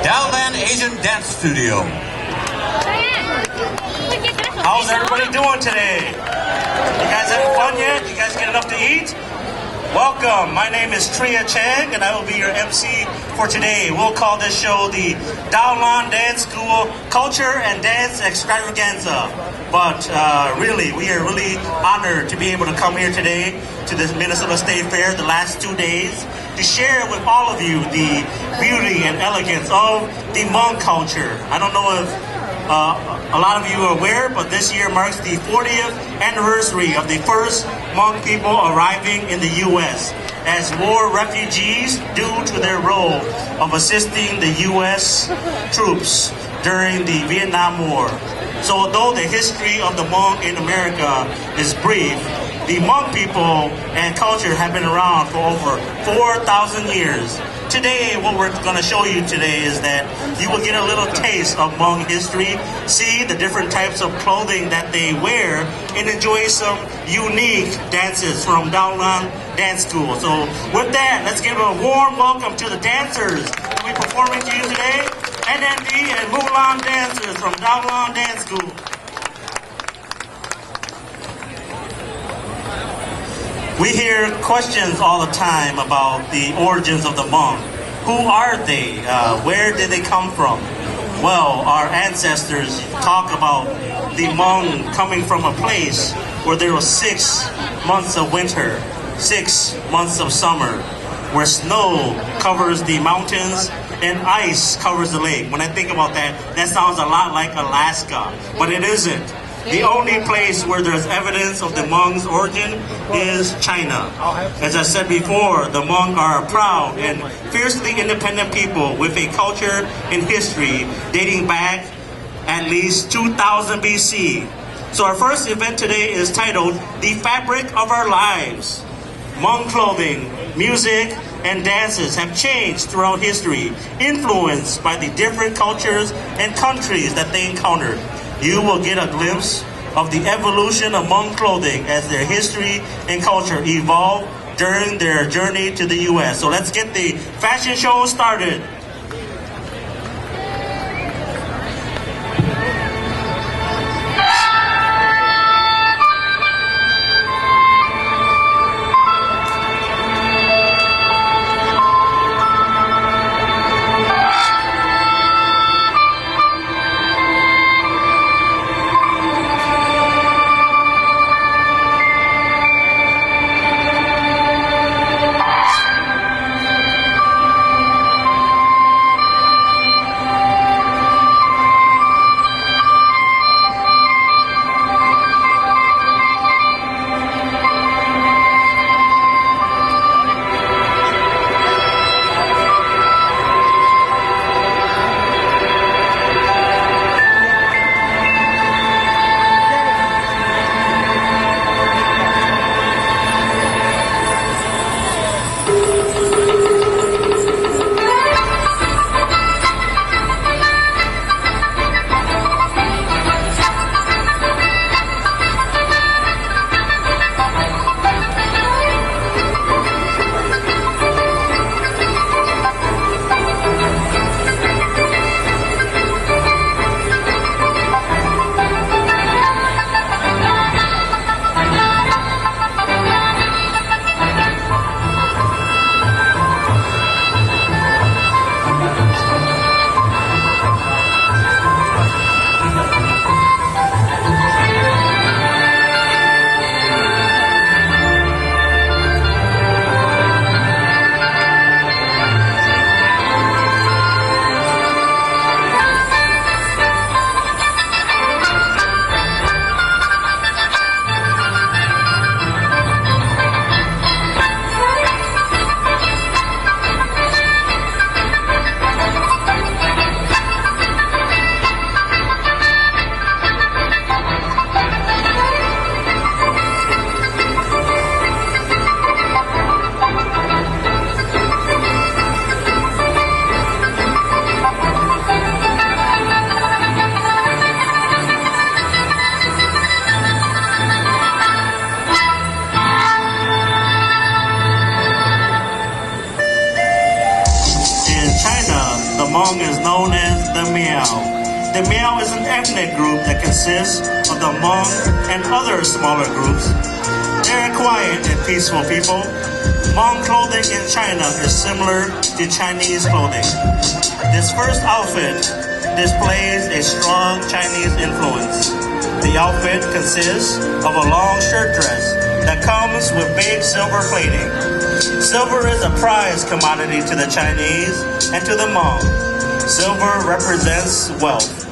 Dowland Asian Dance Studio. How's everybody doing today? You guys having fun yet? You guys get enough to eat? Welcome. My name is Tria Chang, and I will be your MC for today. We'll call this show the Dowland Dance School Culture and Dance Extravaganza. But really, we are really honored to be able to come here today to the Minnesota State Fair the last 2 days to share with all of you the beauty and elegance of the Hmong culture. I don't know if a lot of you are aware, but this year marks the 40th anniversary of the first Hmong people arriving in the U.S. as war refugees due to their role of assisting the U.S. troops during the Vietnam War. So although the history of the Hmong in America is brief, the Hmong people and culture have been around for over 4,000 years. Today, what we're going to show you today is that you will get a little taste of Hmong history, see the different types of clothing that they wear, and enjoy some unique dances from Dowland Dance School. So with that, let's give a warm welcome to the dancers who will be performing to you today, NND and Mulan dancers from Dowland Dance School. We hear questions all the time about the origins of the Hmong. Who are they? Where did they come from? Well, our ancestors talk about the Hmong coming from a place where there were 6 months of winter, 6 months of summer, where snow covers the mountains and ice covers the lake. When I think about that, that sounds a lot like Alaska, but it isn't. The only place where there's evidence of the Hmong's origin is China. As I said before, the Hmong are a proud and fiercely independent people with a culture and history dating back at least 2000 BC. So our first event today is titled The Fabric of Our Lives. Hmong clothing, music, and dances have changed throughout history, influenced by the different cultures and countries that they encountered. You will get a glimpse of the evolution of Hmong clothing as their history and culture evolved during their journey to the U.S. So let's get the fashion show started. is known as the Miao. The Miao is an ethnic group that consists of the Hmong and other smaller groups. They're quiet and peaceful people. Hmong clothing in China is similar to Chinese clothing. This first outfit displays a strong Chinese influence. The outfit consists of a long shirt dress that comes with big silver plating. Silver is a prized commodity to the Chinese and to the Hmong. Silver represents wealth.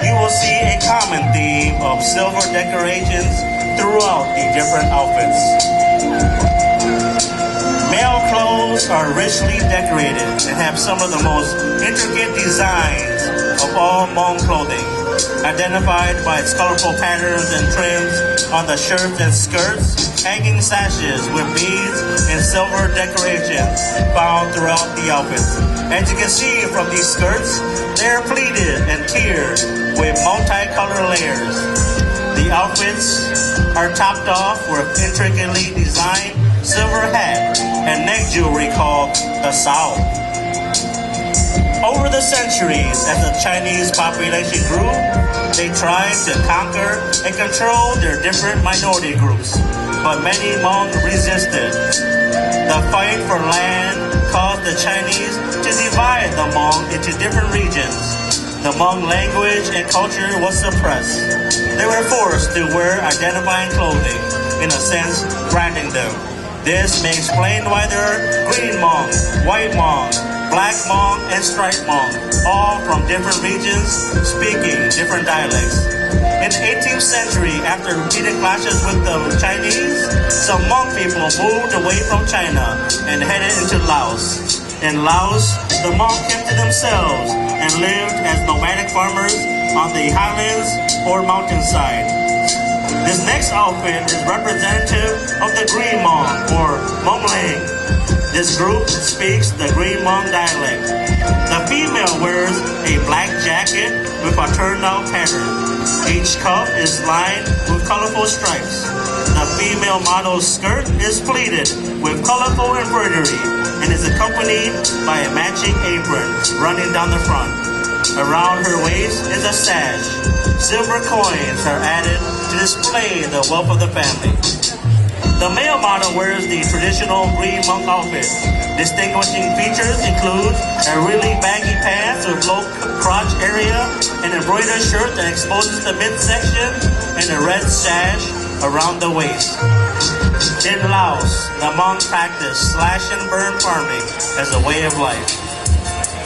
You will see a common theme of silver decorations throughout the different outfits. Male clothes are richly decorated and have some of the most intricate designs of all Hmong clothing, identified by its colorful patterns and trims on the shirts and skirts, hanging sashes with beads and silver decorations found throughout the outfits. As you can see from these skirts, they are pleated and tiered with multicolored layers. The outfits are topped off with intricately designed silver hat and neck jewelry called the sao. Over the centuries, as the Chinese population grew, they tried to conquer and control their different minority groups, but many Hmong resisted. The fight for land caused the Chinese to divide the Hmong into different regions. The Hmong language and culture was suppressed. They were forced to wear identifying clothing, in a sense, branding them. This may explain why there are green Hmong, white Hmong, black Hmong, and striped Hmong, all from different regions speaking different dialects. In the 18th century, after repeated clashes with the Chinese, some Hmong people moved away from China and headed into Laos. In Laos, the Hmong kept to themselves and lived as nomadic farmers on the highlands or mountainside. This next outfit is representative of the Green Hmong, or Mongling. This group speaks the Green Hmong dialect. The female wears a black jacket with a turned-out pattern. Each cuff is lined with colorful stripes. The female model's skirt is pleated with colorful embroidery and is accompanied by a matching apron running down the front. Around her waist is a sash. Silver coins are added to display the wealth of the family. The male model wears the traditional Green Hmong outfit. Distinguishing features include a really baggy pants with low crotch area, an embroidered shirt that exposes the midsection, and a red sash around the waist. In Laos, the Hmong practice slash and burn farming as a way of life.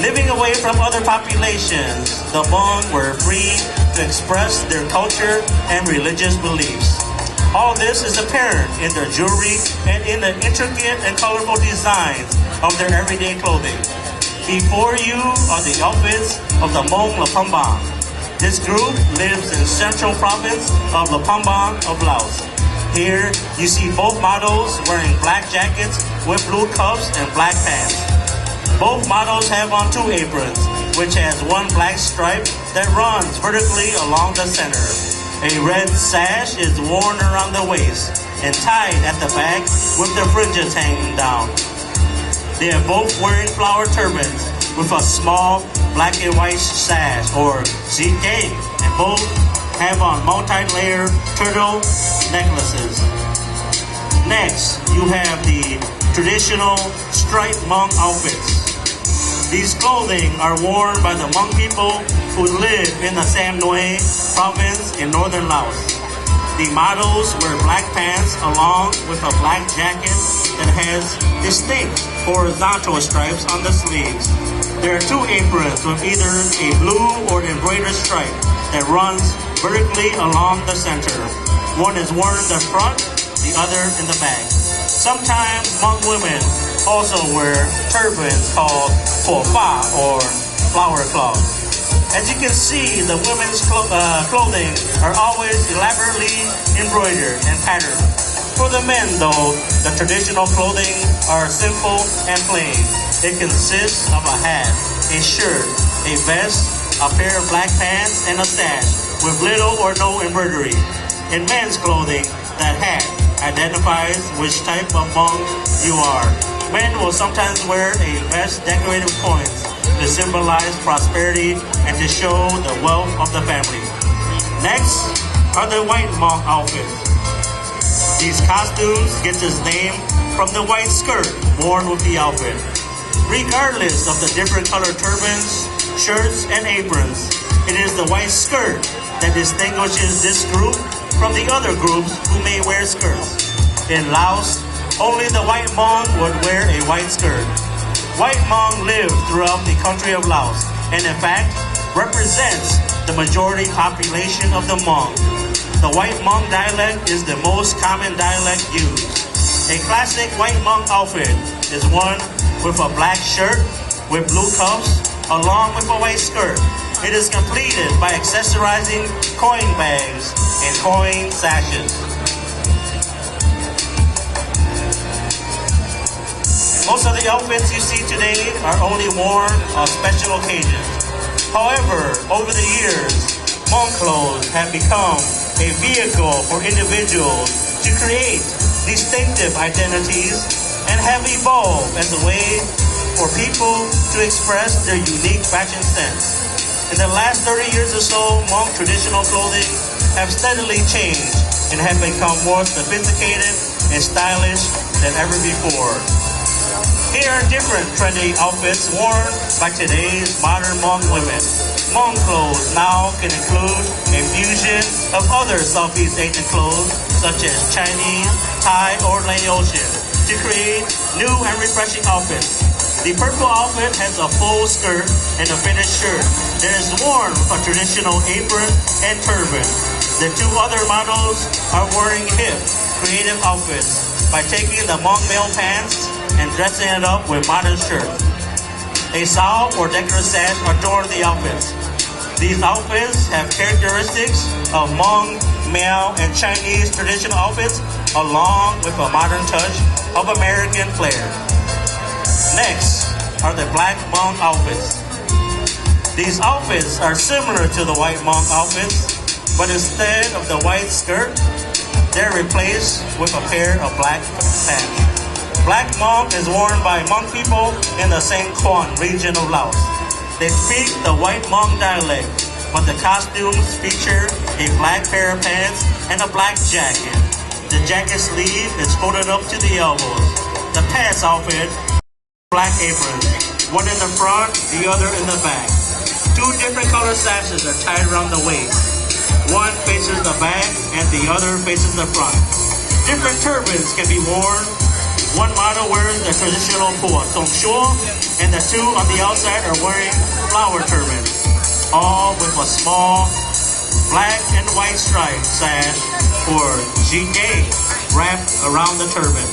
Living away from other populations, the Hmong were free to express their culture and religious beliefs. All this is apparent in their jewelry and in the intricate and colorful designs of their everyday clothing. Before you are the outfits of the Hmong Lapambang. This group lives in central province of Lapambang of Laos. Here, you see both models wearing black jackets with blue cuffs and black pants. Both models have on two aprons, which has one black stripe that runs vertically along the center. A red sash is worn around the waist and tied at the back with the fringes hanging down. They are both wearing flower turbans with a small black and white sash, or ZK, and both have on multi-layer turtle necklaces. Next, you have the traditional striped Hmong outfits. These clothing are worn by the Hmong people who live in the Sam Noi province in northern Laos. The models wear black pants along with a black jacket that has distinct horizontal stripes on the sleeves. There are two aprons with either a blue or embroidered stripe that runs vertically along the center. One is worn in the front, the other in the back. Sometimes Hmong women also wear turbans called fa, or flower cloth. As you can see, the women's clothing are always elaborately embroidered and patterned. For the men, though, the traditional clothing are simple and plain. It consists of a hat, a shirt, a vest, a pair of black pants, and a sash with little or no embroidery. In men's clothing, that hat identifies which type of Hmong you are. Men will sometimes wear a vest decorated with coins, to symbolize prosperity and to show the wealth of the family. Next are the white Hmong outfits. These costumes get its name from the white skirt worn with the outfit. Regardless of the different colored turbans, shirts, and aprons, it is the white skirt that distinguishes this group from the other groups who may wear skirts. In Laos, only the white Hmong would wear a white skirt. White Hmong live throughout the country of Laos and in fact represents the majority population of the Hmong. The white Hmong dialect is the most common dialect used. A classic white Hmong outfit is one with a black shirt with blue cuffs along with a white skirt. It is completed by accessorizing coin bags and coin sashes. Most of the outfits you see today are only worn on special occasions. However, over the years, Hmong clothes have become a vehicle for individuals to create distinctive identities and have evolved as a way for people to express their unique fashion sense. In the last 30 years or so, Hmong traditional clothing have steadily changed and have become more sophisticated and stylish than ever before. Here are different trendy outfits worn by today's modern Hmong women. Hmong clothes now can include a fusion of other Southeast Asian clothes such as Chinese, Thai, or Laotian to create new and refreshing outfits. The purple outfit has a full skirt and a finished shirt that is worn with a traditional apron and turban. The two other models are wearing hip, creative outfits by taking the Hmong male pants and dressing it up with modern shirts. A sao or decorative sash adorn the outfits. These outfits have characteristics of Hmong, male, and Chinese traditional outfits along with a modern touch of American flair. Next are the black Hmong outfits. These outfits are similar to the white Hmong outfits, but instead of the white skirt, they're replaced with a pair of black pants. Black Hmong is worn by Hmong people in the Nkauj region of Laos. They speak the white Hmong dialect, but the costumes feature a black pair of pants and a black jacket. The jacket sleeve is folded up to the elbows. The pants outfit, black aprons, one in the front, the other in the back. Two different color sashes are tied around the waist. One faces the back and the other faces the front. Different turbans can be worn. One model wears the traditional Ntxuam, and the two on the outside are wearing flower turbans, all with a small black and white striped sash or jjigae wrapped around the turban.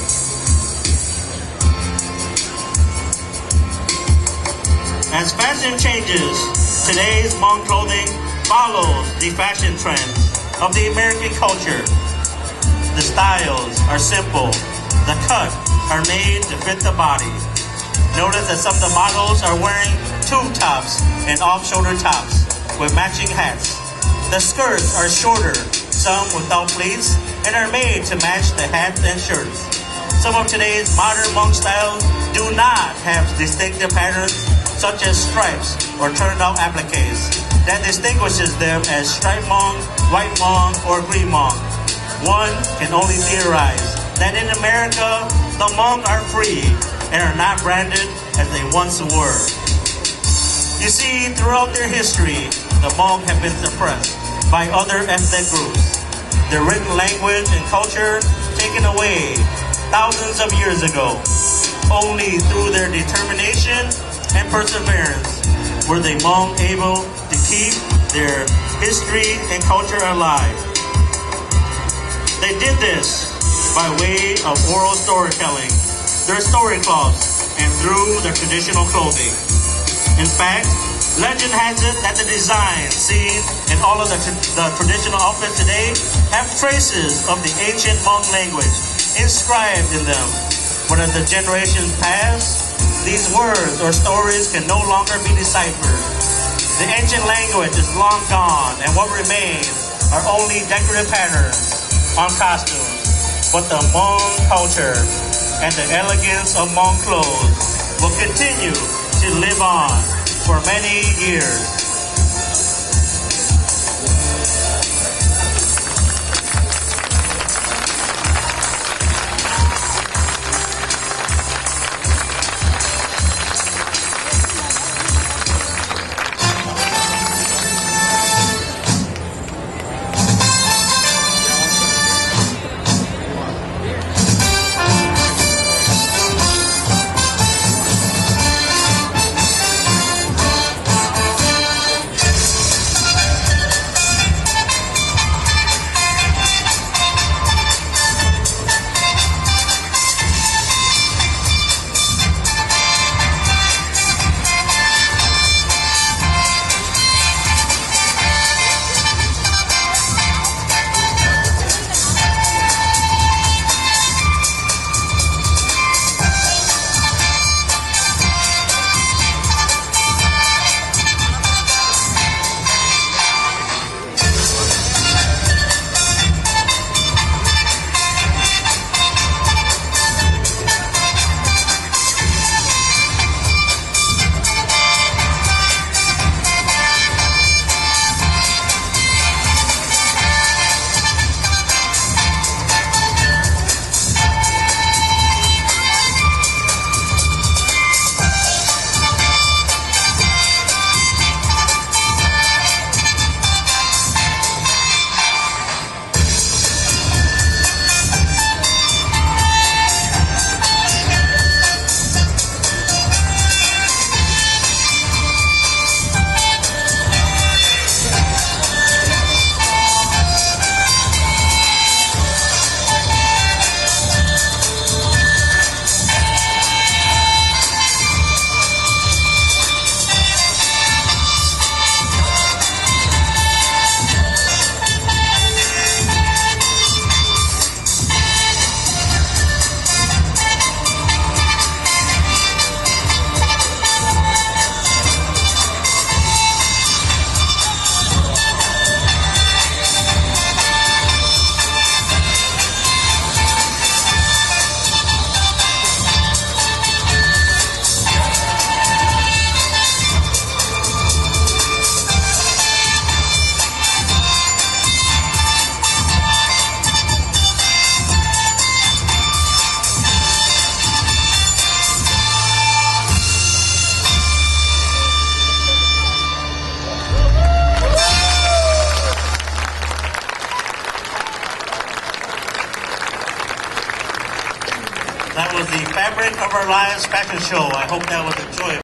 As fashion changes, today's Hmong clothing follows the fashion trends of the American culture. The styles are simple. The cut are made to fit the body. Notice that some of the models are wearing tube tops and off-shoulder tops with matching hats. The skirts are shorter, some without pleats, and are made to match the hats and shirts. Some of today's modern Hmong styles do not have distinctive patterns such as stripes or turned-out appliques that distinguishes them as striped Hmong, white Hmong, or green Hmong. One can only theorize that in America, the Hmong are free and are not branded as they once were. You see, throughout their history, the Hmong have been suppressed by other ethnic groups. Their written language and culture taken away thousands of years ago. Only through their determination and perseverance were the Hmong able to keep their history and culture alive. They did this by way of oral storytelling, their story cloths, and through their traditional clothing. In fact, legend has it that the designs seen in all of the traditional outfits today have traces of the ancient Hmong language inscribed in them. But as the generations pass, these words or stories can no longer be deciphered. The ancient language is long gone, and what remains are only decorative patterns on costumes. But the Hmong culture and the elegance of Hmong clothes will continue to live on for many years. That was the fabric of our Lions fashion show. I hope that was enjoyable.